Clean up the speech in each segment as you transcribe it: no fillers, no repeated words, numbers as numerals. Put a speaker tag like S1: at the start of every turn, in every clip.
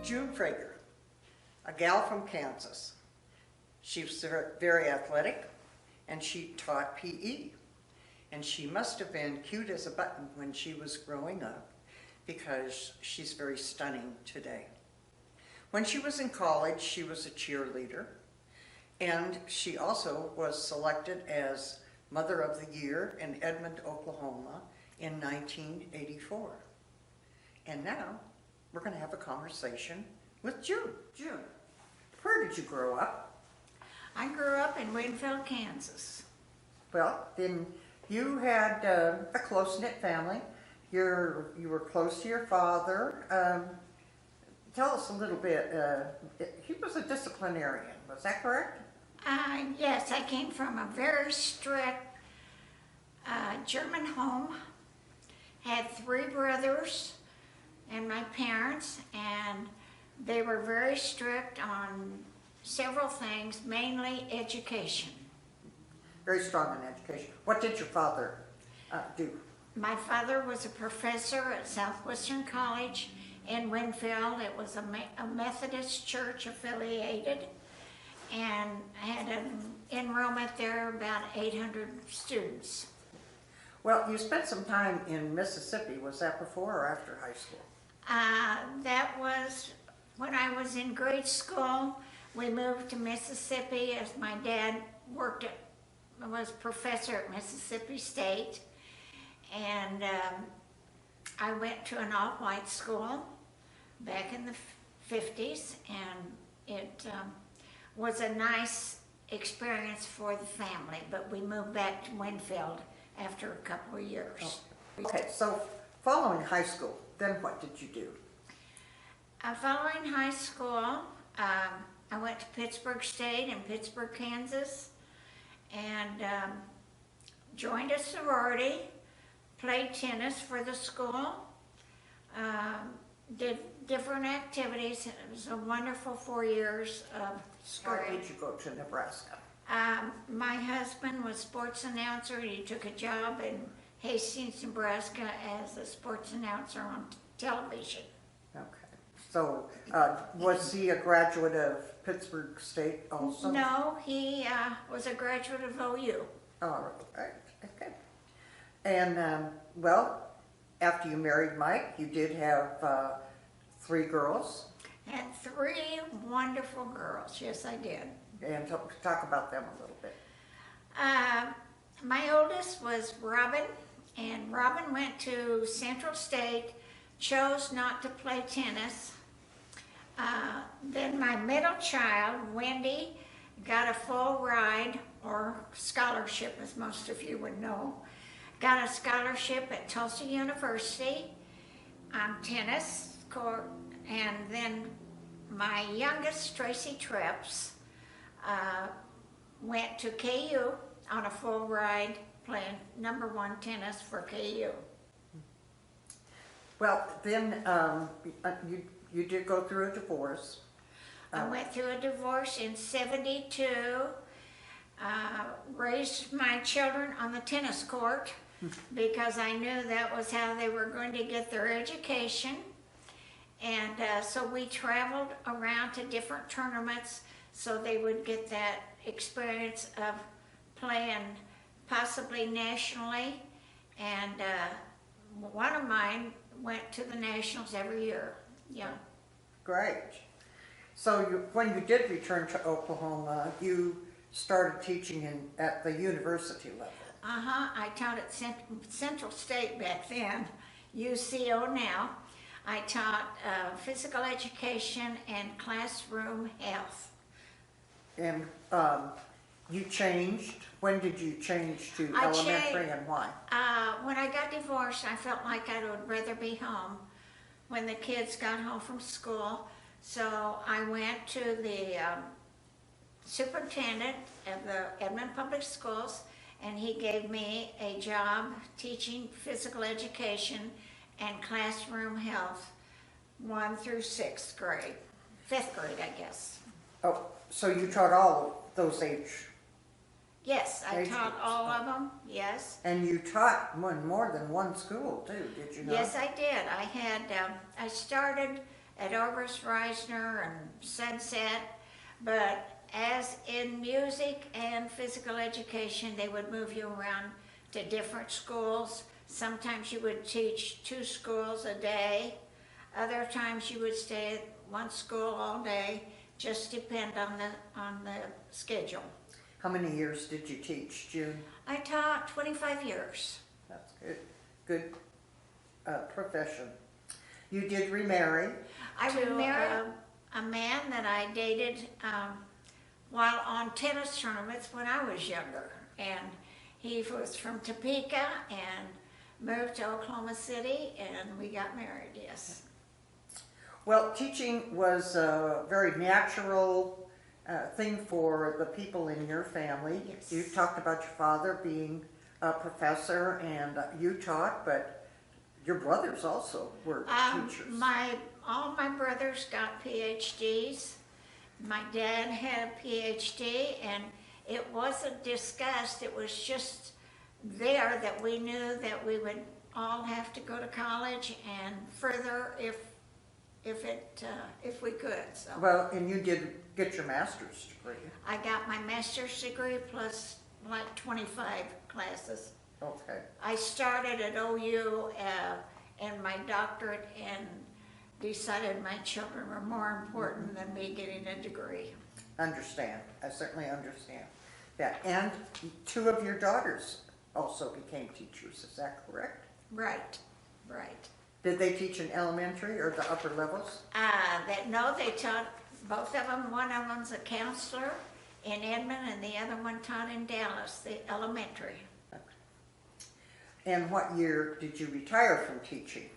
S1: June Frager, a gal from Kansas. She was very athletic, and she taught PE. And she must have been cute as a button when she was growing up, because she's very stunning today. When she was in college, she was a cheerleader, and she also was selected as Mother of the Year in Edmond, Oklahoma in 1984. And now we're going to have a conversation with June. June, where did you grow up?
S2: I grew up in Winfield, Kansas.
S1: Well, then you had a close-knit family. You were close to your father. Tell us a little bit. He was a disciplinarian, was that correct?
S2: Yes, I came from a very strict German home. Had 3 brothers and my parents, and they were very strict on several things, mainly education.
S1: Very strong in education. What did your father do?
S2: My father was a professor at Southwestern College in Winfield. It was a Methodist church affiliated, and had an enrollment there, about 800 students.
S1: Well, you spent some time in Mississippi. Was that before or after high school?
S2: That was when I was in grade school. We moved to Mississippi as my dad was professor at Mississippi State, and I went to an all-white school back in the 50s, and it was a nice experience for the family, but we moved back to Winfield after a couple of years.
S1: Okay, so following high school, then what did you do?
S2: Following high school, I went to Pittsburgh State in Pittsburgh, Kansas, and joined a sorority, played tennis for the school, did different activities. It was a wonderful 4 years of school.
S1: Where did you go to Nebraska?
S2: My husband was sports announcer. He took a job in Hastings, Nebraska as a sports announcer on television.
S1: Okay. So was he a graduate of Pittsburgh State also?
S2: No, he was a graduate of OU.
S1: Oh, right. Okay. And, well, after you married Mike, you did have 3 girls.
S2: Had 3 wonderful girls. Yes, I did.
S1: And talk about them a little bit.
S2: My oldest was Robin, and Robin went to Central State, chose not to play tennis. Then my middle child, Wendy, got a full ride, or scholarship as most of you would know. Got a scholarship at Tulsa University on tennis court. And then my youngest, Tracy Treps, went to KU on a full ride playing #1 tennis for KU. Well,
S1: then you did go through a divorce.
S2: I went through a divorce in '72, raised my children on the tennis court because I knew that was how they were going to get their education. And so we traveled around to different tournaments so they would get that experience of playing possibly nationally. And one of mine went to the nationals every year. Yeah.
S1: Great. So when you did return to Oklahoma, you started teaching at the university level.
S2: I taught at Central State back then, UCO now. I taught physical education and classroom health.
S1: And you changed? When did you change to elementary and why?
S2: When I got divorced, I felt like I would rather be home when the kids got home from school. So I went to the superintendent of the Edmond Public Schools, and he gave me a job teaching physical education and classroom health 1 through 6th grade. 5th grade, I guess.
S1: Oh, so you taught all those age?
S2: Yes, I taught all of them, yes.
S1: And you taught more than one school too, did you not?
S2: Yes, I did. I started at Oberst Reisner and Sunset, but as in music and physical education, they would move you around to different schools. Sometimes you would teach 2 schools a day. Other times you would stay at one school all day. Just depend on the schedule.
S1: How many years did you teach, June?
S2: I taught 25 years.
S1: That's good. Good profession. You did remarry.
S2: I remarried a man that I dated while on tennis tournaments when I was younger. And he was from Topeka and moved to Oklahoma City, and we got married, yes.
S1: Well, teaching was a very natural thing for the people in your family.
S2: Yes.
S1: You talked about your father being a professor, and you taught, but your brothers also were teachers.
S2: All my brothers got PhDs. My dad had a PhD, and it wasn't discussed. It was just there that we knew that we would all have to go to college and further if we could. So
S1: Well, and you did get your master's degree.
S2: I got my master's degree plus like 25 classes.
S1: Okay.
S2: I started at OU and my doctorate and decided my children were more important than me getting a degree.
S1: Understand. I certainly understand that. And 2 of your daughters also became teachers. Is that correct?
S2: Right, right.
S1: Did they teach in elementary or the upper levels?
S2: No, they taught both of them. One of them's a counselor in Edmond, and the other one taught in Dallas, the elementary.
S1: Okay. And what year did you retire from teaching?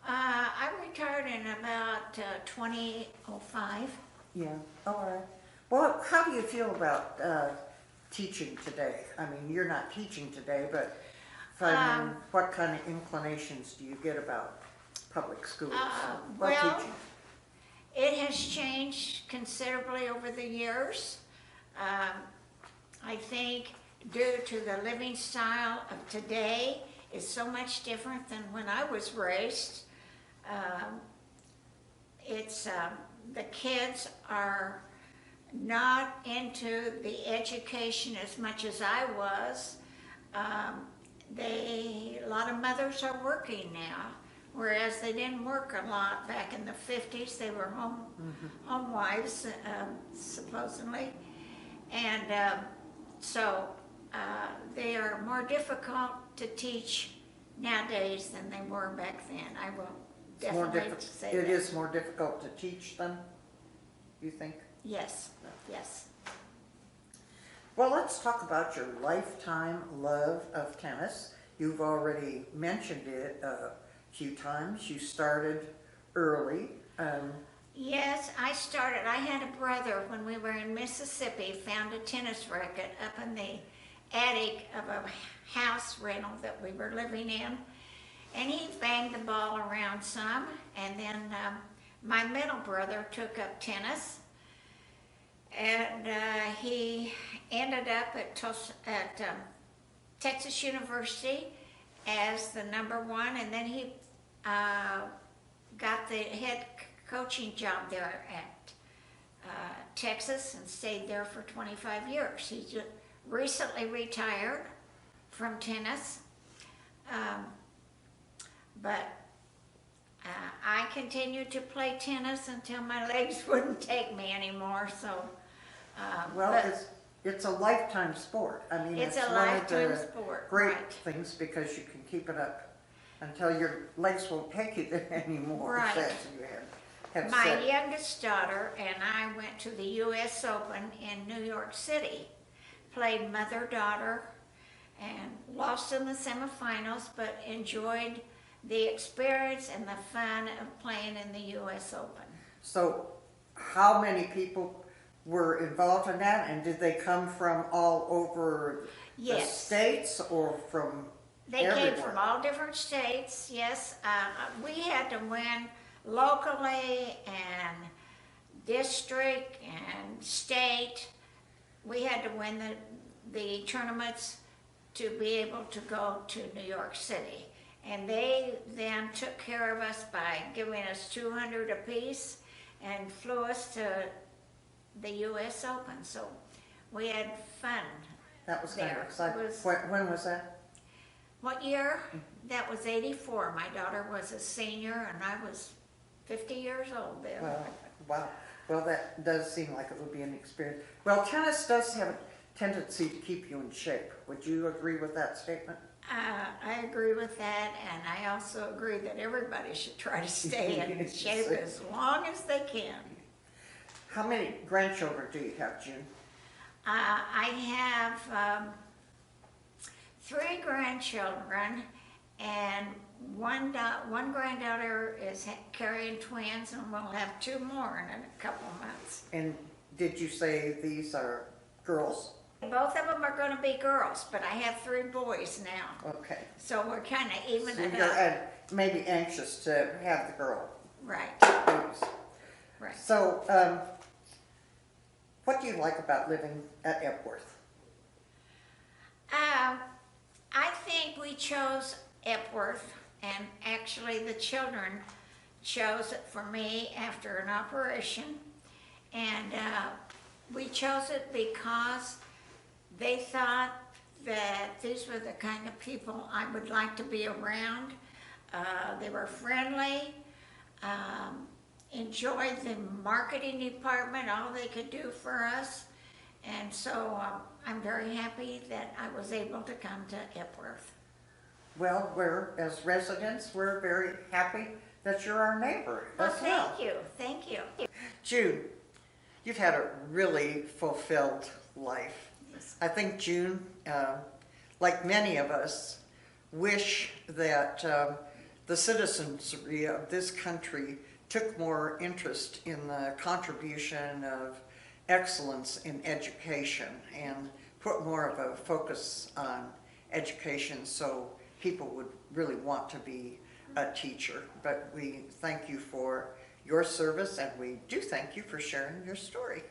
S2: I retired in about 2005.
S1: Yeah. All right. Well, how do you feel about teaching today? I mean, you're not teaching today, but what kind of inclinations do you get about public schools?
S2: Well,
S1: Teaching?
S2: it has changed considerably over the years. I think due to the living style of today is so much different than when I was raised. The kids are not into the education as much as I was. A lot of mothers are working now, whereas they didn't work a lot back in the 50s. They were home wives, supposedly. And so they are more difficult to teach nowadays than they were back then. I will definitely say that.
S1: It is more difficult to teach them, you think?
S2: Yes, yes.
S1: Well, let's talk about your lifetime love of tennis. You've already mentioned it a few times. You started early.
S2: Yes, I started. I had a brother when we were in Mississippi, found a tennis racket up in the attic of a house rental that we were living in. And he banged the ball around some. And then my middle brother took up tennis. And he ended up at Texas University as the #1, and then he got the head coaching job there at Texas and stayed there for 25 years. He just recently retired from tennis, but I continued to play tennis until my legs wouldn't take me anymore. So,
S1: It's a lifetime sport. I mean,
S2: it's a
S1: one of
S2: lifetime
S1: the
S2: sport,
S1: great
S2: right.
S1: things because you can keep it up until your legs won't take you there anymore.
S2: Right.
S1: As you have
S2: My
S1: said.
S2: youngest daughter and I went to the U.S. Open in New York City, played mother-daughter, and lost in the semifinals, but enjoyed the experience and the fun of playing in the U.S. Open.
S1: So, how many people were involved in that, and did they come from all over the
S2: Yes.
S1: states or from
S2: They
S1: everywhere?
S2: came from all different states, yes. We had to win locally and district and state. We had to win the tournaments to be able to go to New York City. And they then took care of us by giving us 200 apiece and flew us to the U.S. Open. So we had fun.
S1: That was kind of
S2: There.
S1: exciting.
S2: It was-
S1: When was that?
S2: What year? That was 84. My daughter was a senior and I was 50 years old then.
S1: Well, wow. Well, that does seem like it would be an experience. Well, tennis does have a tendency to keep you in shape. Would you agree with that statement?
S2: I agree with that, and I also agree that everybody should try to stay in shape as long as they can.
S1: How many grandchildren do you have, June?
S2: I have 3 grandchildren, and one granddaughter is carrying twins, and we'll have 2 more in a couple of months.
S1: And did you say these are girls?
S2: Both of them are going to be girls, but I have 3 boys now,
S1: Okay.
S2: so we're kind of even
S1: So
S2: it
S1: you're
S2: up.
S1: maybe anxious to have the girl
S2: Right,
S1: babies.
S2: right.
S1: So, what do you like about living at Epworth?
S2: I think we chose Epworth, and actually the children chose it for me after an operation. And we chose it because they thought that these were the kind of people I would like to be around. They were friendly, enjoyed the marketing department, all they could do for us. And so I'm very happy that I was able to come to Epworth.
S1: Well, as residents, we're very happy that you're our neighbor
S2: Well,
S1: as well.
S2: thank you, thank you.
S1: June, you've had a really fulfilled life. I think June, like many of us, wish that the citizenry of this country took more interest in the contribution of excellence in education and put more of a focus on education so people would really want to be a teacher. But we thank you for your service, and we do thank you for sharing your story.